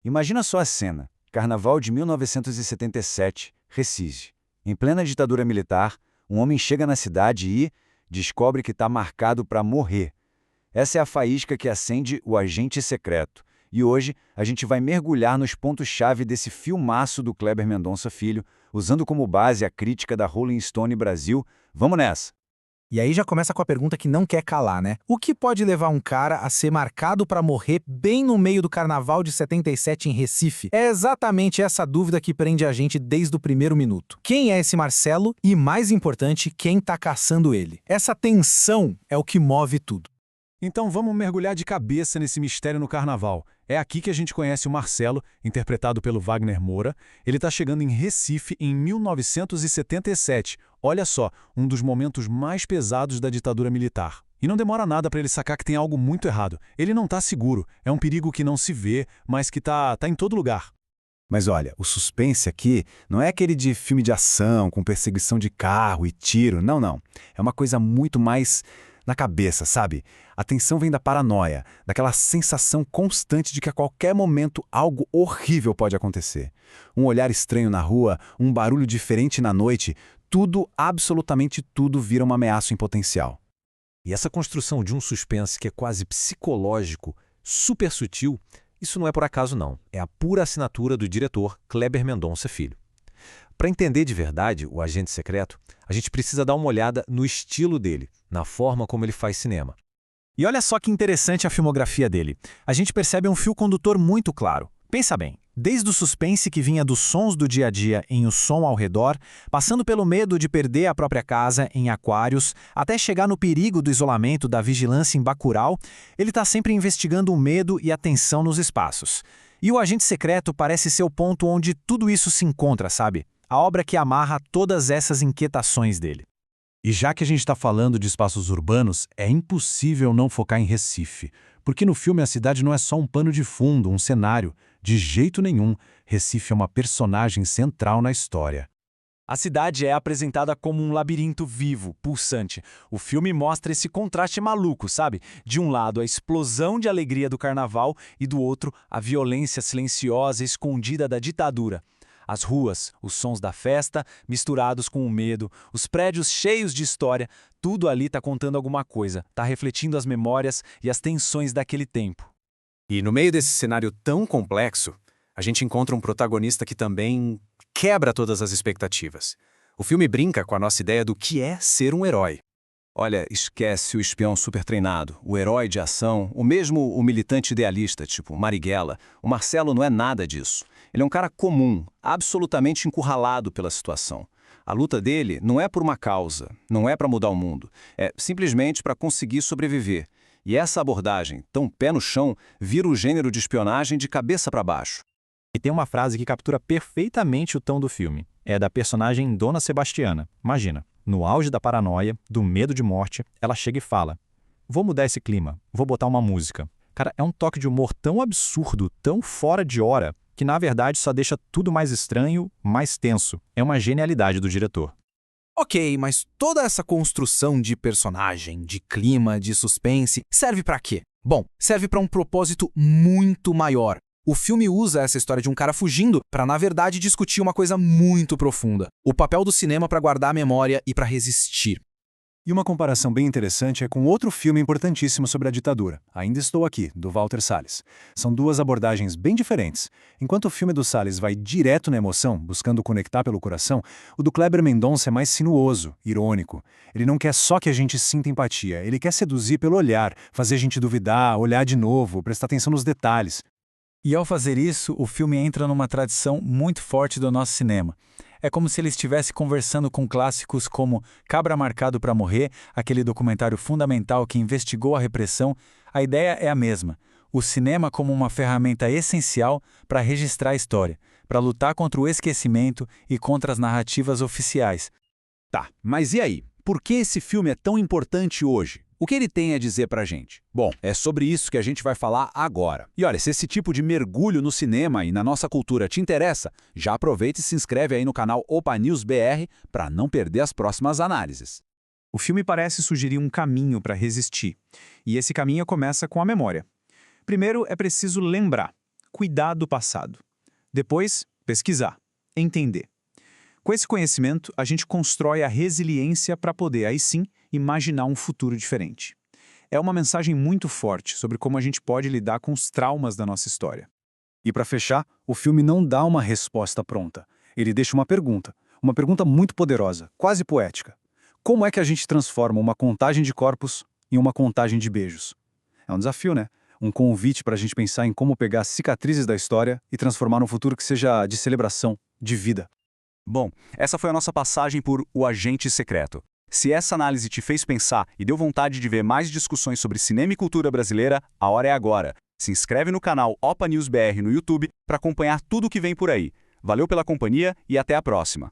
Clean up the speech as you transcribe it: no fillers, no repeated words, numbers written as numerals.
Imagina só a cena. Carnaval de 1977, Recife. Em plena ditadura militar, um homem chega na cidade e descobre que está marcado para morrer. Essa é a faísca que acende o agente secreto. E hoje a gente vai mergulhar nos pontos-chave desse filmaço do Kleber Mendonça Filho, usando como base a crítica da Rolling Stone Brasil. Vamos nessa! E aí já começa com a pergunta que não quer calar, né? O que pode levar um cara a ser marcado para morrer bem no meio do Carnaval de 77 em Recife? É exatamente essa dúvida que prende a gente desde o primeiro minuto. Quem é esse Marcelo e, mais importante, quem tá caçando ele? Essa tensão é o que move tudo. Então vamos mergulhar de cabeça nesse mistério no Carnaval. É aqui que a gente conhece o Marcelo, interpretado pelo Wagner Moura. Ele está chegando em Recife em 1977. Olha só, um dos momentos mais pesados da ditadura militar. E não demora nada para ele sacar que tem algo muito errado. Ele não está seguro. É um perigo que não se vê, mas que tá em todo lugar. Mas olha, o suspense aqui não é aquele de filme de ação, com perseguição de carro e tiro. Não, não. É uma coisa muito mais na cabeça, sabe? A tensão vem da paranoia, daquela sensação constante de que a qualquer momento algo horrível pode acontecer. Um olhar estranho na rua, um barulho diferente na noite, tudo, absolutamente tudo, vira uma ameaça em potencial. E essa construção de um suspense que é quase psicológico, super sutil, isso não é por acaso não. É a pura assinatura do diretor Kleber Mendonça Filho. Para entender de verdade o agente secreto, a gente precisa dar uma olhada no estilo dele, na forma como ele faz cinema. E olha só que interessante a filmografia dele. A gente percebe um fio condutor muito claro. Pensa bem, desde o suspense que vinha dos sons do dia a dia em O Som ao Redor, passando pelo medo de perder a própria casa em Aquários, até chegar no perigo do isolamento da vigilância em Bacurau, ele está sempre investigando o medo e a tensão nos espaços. E o agente secreto parece ser o ponto onde tudo isso se encontra, sabe? A obra que amarra todas essas inquietações dele. E já que a gente está falando de espaços urbanos, é impossível não focar em Recife. Porque no filme a cidade não é só um pano de fundo, um cenário. De jeito nenhum, Recife é uma personagem central na história. A cidade é apresentada como um labirinto vivo, pulsante. O filme mostra esse contraste maluco, sabe? De um lado, a explosão de alegria do carnaval e do outro, a violência silenciosa e escondida da ditadura. As ruas, os sons da festa, misturados com o medo, os prédios cheios de história, tudo ali está contando alguma coisa, está refletindo as memórias e as tensões daquele tempo. E no meio desse cenário tão complexo, a gente encontra um protagonista que também quebra todas as expectativas. O filme brinca com a nossa ideia do que é ser um herói. Olha, esquece o espião super treinado, o herói de ação, ou mesmo o militante idealista, tipo Marighella. O Marcelo não é nada disso. Ele é um cara comum, absolutamente encurralado pela situação. A luta dele não é por uma causa, não é para mudar o mundo, é simplesmente para conseguir sobreviver. E essa abordagem, tão pé no chão, vira o gênero de espionagem de cabeça para baixo. E tem uma frase que captura perfeitamente o tom do filme. É da personagem Dona Sebastiana. Imagina, no auge da paranoia, do medo de morte, ela chega e fala: "Vou mudar esse clima, vou botar uma música." Cara, é um toque de humor tão absurdo, tão fora de hora, que na verdade só deixa tudo mais estranho, mais tenso. É uma genialidade do diretor. Ok, mas toda essa construção de personagem, de clima, de suspense, serve pra quê? Bom, serve pra um propósito muito maior. O filme usa essa história de um cara fugindo pra, na verdade, discutir uma coisa muito profunda. O papel do cinema pra guardar a memória e pra resistir. E uma comparação bem interessante é com outro filme importantíssimo sobre a ditadura, Ainda Estou Aqui, do Walter Salles. São duas abordagens bem diferentes. Enquanto o filme do Salles vai direto na emoção, buscando conectar pelo coração, o do Kleber Mendonça é mais sinuoso, irônico. Ele não quer só que a gente sinta empatia, ele quer seduzir pelo olhar, fazer a gente duvidar, olhar de novo, prestar atenção nos detalhes. E ao fazer isso, o filme entra numa tradição muito forte do nosso cinema. É como se ele estivesse conversando com clássicos como Cabra Marcado para Morrer, aquele documentário fundamental que investigou a repressão. A ideia é a mesma. O cinema como uma ferramenta essencial para registrar a história, para lutar contra o esquecimento e contra as narrativas oficiais. Tá, mas e aí? Por que esse filme é tão importante hoje? O que ele tem a dizer pra gente? Bom, é sobre isso que a gente vai falar agora. E olha, se esse tipo de mergulho no cinema e na nossa cultura te interessa, já aproveita e se inscreve aí no canal Opa News BR para não perder as próximas análises. O filme parece sugerir um caminho para resistir. E esse caminho começa com a memória. Primeiro, é preciso lembrar. cuidar do passado. Depois, pesquisar, entender. Com esse conhecimento, a gente constrói a resiliência para poder, aí sim, imaginar um futuro diferente. É uma mensagem muito forte sobre como a gente pode lidar com os traumas da nossa história. E para fechar, o filme não dá uma resposta pronta. Ele deixa uma pergunta muito poderosa, quase poética. Como é que a gente transforma uma contagem de corpos em uma contagem de beijos? É um desafio, né? Um convite para a gente pensar em como pegar cicatrizes da história e transformar num futuro que seja de celebração, de vida. Bom, essa foi a nossa passagem por O Agente Secreto. Se essa análise te fez pensar e deu vontade de ver mais discussões sobre cinema e cultura brasileira, a hora é agora. Se inscreve no canal Opa News BR no YouTube para acompanhar tudo o que vem por aí. Valeu pela companhia e até a próxima.